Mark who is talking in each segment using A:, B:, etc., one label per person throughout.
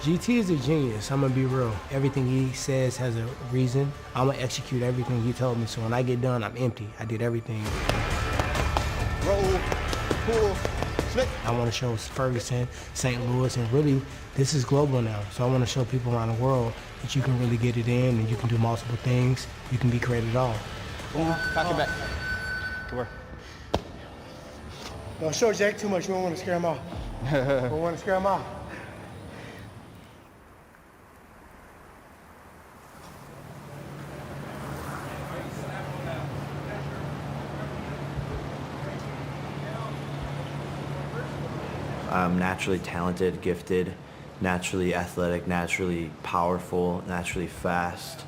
A: GT is a genius, I'm gonna be real. Everything he says has a reason. I'm gonna execute everything he told me, so when I get done, I'm empty. I did everything.
B: Roll, pull, slip.
A: I wanna show Ferguson, St. Louis, and really, this is global now. So I wanna show people around the world that you can really get it in and you can do multiple things. You can be great at all.
B: Cock it back. Good work.
A: Don't show Jake too much, you don't wanna scare him off. Don't wanna scare him off.
C: I'm naturally talented, gifted, naturally athletic, naturally powerful, naturally fast.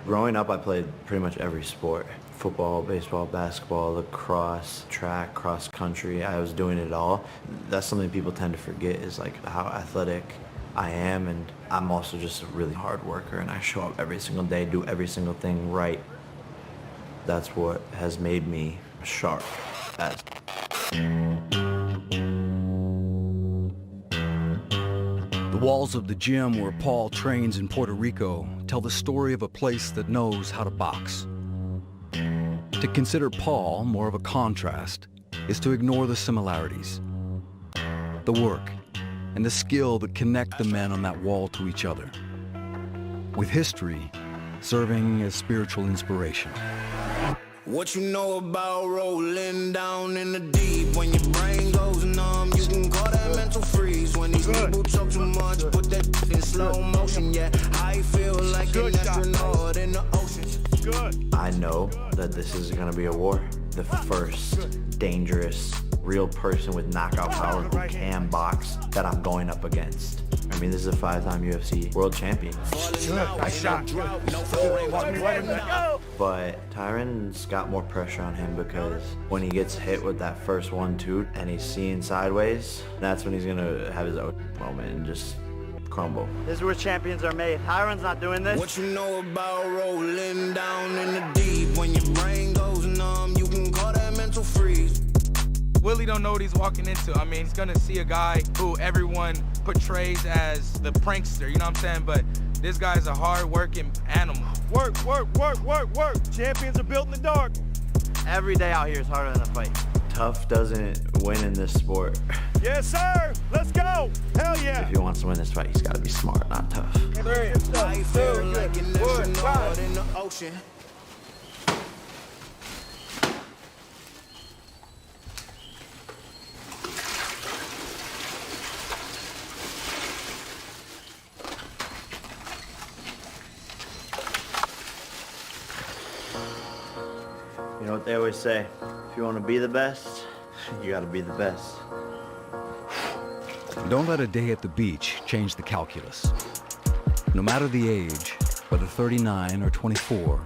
C: Growing up, I played pretty much every sport. Football, baseball, basketball, lacrosse, track, cross country. I was doing it all. That's something people tend to forget is like how athletic I am, and I'm also just a really hard worker, and I show up every single day, do every single thing right. That's what has made me sharp.
D: The walls of the gym where Paul trains in Puerto Rico tell the story of a place that knows how to box. To consider Paul more of a contrast is to ignore the similarities, the work, and the skill that connect the men on that wall to each other, with history serving as spiritual inspiration.
E: What you know about rolling down in the deep? When your brain goes numb, you can call that mental freeze. When these people talk too much, put that in slow motion. Yeah, I feel like an astronaut in the ocean.
C: I know that this is gonna be a war. The first dangerous, real person with knockout power who can box that I'm going up against. I mean, this is a 5-time UFC world champion.
B: Nice shot.
C: But Tyron's got more pressure on him because when he gets hit with that first 1-2 and he's seeing sideways, that's when he's gonna have his own moment and just crumble.
F: This is where champions are made. Tyron's not doing this.
E: What you know about rolling down in the deep? When your brain goes numb, you can call that mental freeze.
G: Woodley don't know what he's walking into. I mean, he's gonna see a guy who everyone portrays as the prankster, you know what I'm saying? But this guy's a hard-working animal.
H: Work. Champions are built in the dark.
F: Every day out here is harder than a fight.
C: Tough doesn't win in this sport.
H: Yes, sir. Let's go. Hell yeah.
C: If he wants to win this fight, he's gotta be smart, not tough.
E: I feel like an astronaut in the ocean.
C: You know what they always say, if you want to be the best, you gotta be the best.
D: Don't let a day at the beach change the calculus. No matter the age, whether 39 or 24,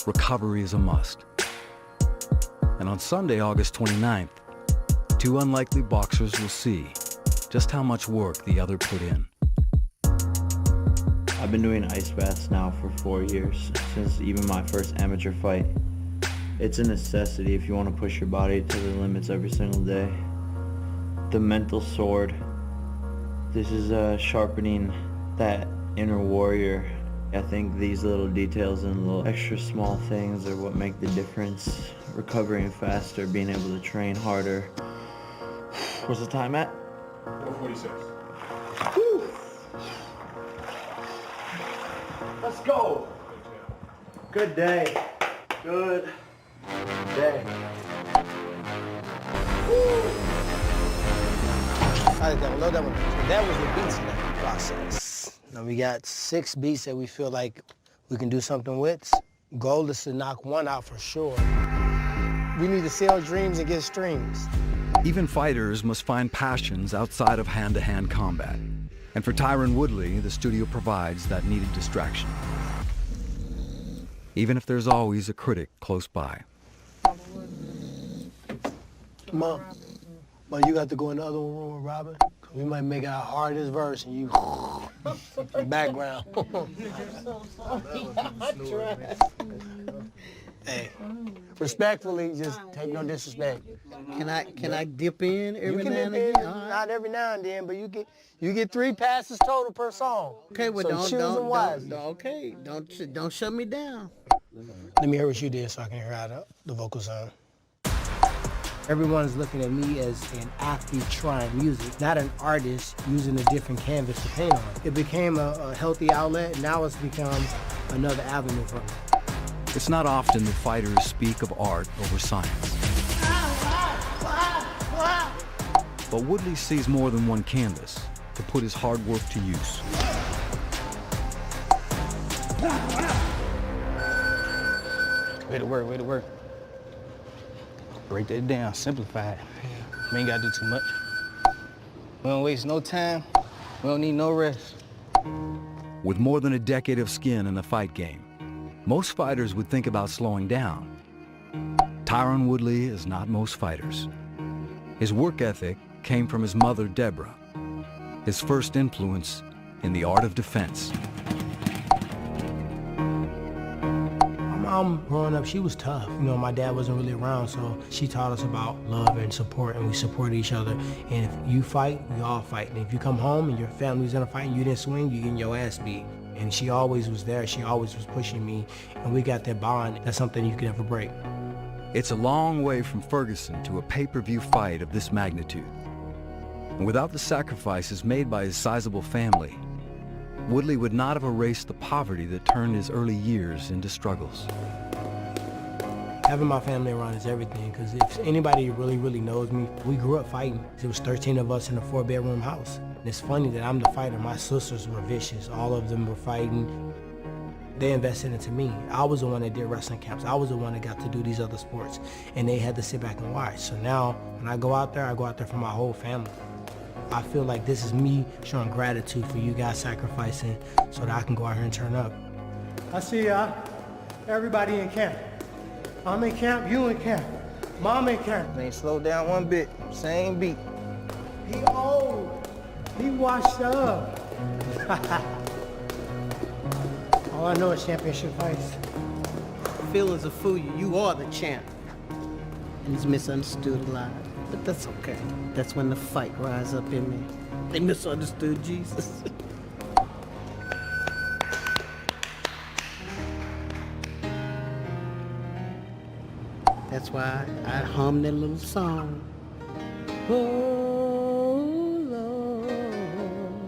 D: recovery is a must. And on Sunday, August 29th, two unlikely boxers will see just how much work the other put in.
C: I've been doing ice baths now for 4 years, since even my first amateur fight. It's a necessity if you want to push your body to the limits every single day. The mental sword. This is sharpening that inner warrior. I think these little details and little extra small things are what make the difference. Recovering faster, being able to train harder. What's the time at?
H: 4:46.
C: Woo! Let's go. Good day. Good day.
A: I didn't download that one. So that was the beats in that process. Now we got 6 beats that we feel like we can do something with. Goal is to knock one out for sure. We need to sell dreams and get streams.
D: Even fighters must find passions outside of hand-to-hand combat. And for Tyron Woodley, the studio provides that needed distraction. Even if there's always a critic close by.
A: Mom, you got to go in the other room with Robin. We might make our hardest verse and you background. Hey, respectfully, just take no disrespect.
I: Can I dip in
A: You
I: every
A: can
I: now and
A: dip
I: again?
A: in,
I: All right.
A: not every now and then, but you get 3 passes total per song.
I: Okay, well
A: so choose them wisely.
I: okay, don't shut me down.
A: Let me hear what you did so I can hear how the vocals sound. Everyone's looking at me as an athlete trying music, not an artist using a different canvas to paint on. It became a healthy outlet, and now it's become another avenue for me.
D: It's not often that fighters speak of art over science. But Woodley sees more than one canvas to put his hard work to use.
B: Way to work, way to work. Break that down, simplify it. We ain't gotta do too much. We don't waste no time. We don't need no rest.
D: With more than a decade of skin in the fight game, most fighters would think about slowing down. Tyron Woodley is not most fighters. His work ethic came from his mother, Deborah, his first influence in the art of defense.
A: My mom, growing up, she was tough. You know, my dad wasn't really around, so she taught us about love and support, and we support each other. And if you fight, we all fight. And if you come home and your family's in a fight and you didn't swing, you getting your ass beat. And she always was there. She always was pushing me, and we got that bond. That's something you could never break.
D: It's a long way from Ferguson to a pay-per-view fight of this magnitude. And without the sacrifices made by his sizable family, Woodley would not have erased the poverty that turned his early years into struggles.
A: Having my family around is everything, because if anybody really knows me, we grew up fighting. There was 13 of us in a 4-bedroom house. And it's funny that I'm the fighter. My sisters were vicious. All of them were fighting. They invested into me. I was the one that did wrestling camps. I was the one that got to do these other sports, and they had to sit back and watch. So now, when I go out there for my whole family. I feel like this is me showing gratitude for you guys sacrificing so that I can go out here and turn up. I see everybody in camp. I'm in camp, you in camp. Mom in camp.
B: They ain't slowed down one bit. Same beat.
A: He old. He washed up. All I know is championship fights.
I: Feelings will fool you. You are the champ. And it's misunderstood a lot. But that's okay. That's when the fight rises up in me. They misunderstood Jesus. That's why I hum that little song. Oh.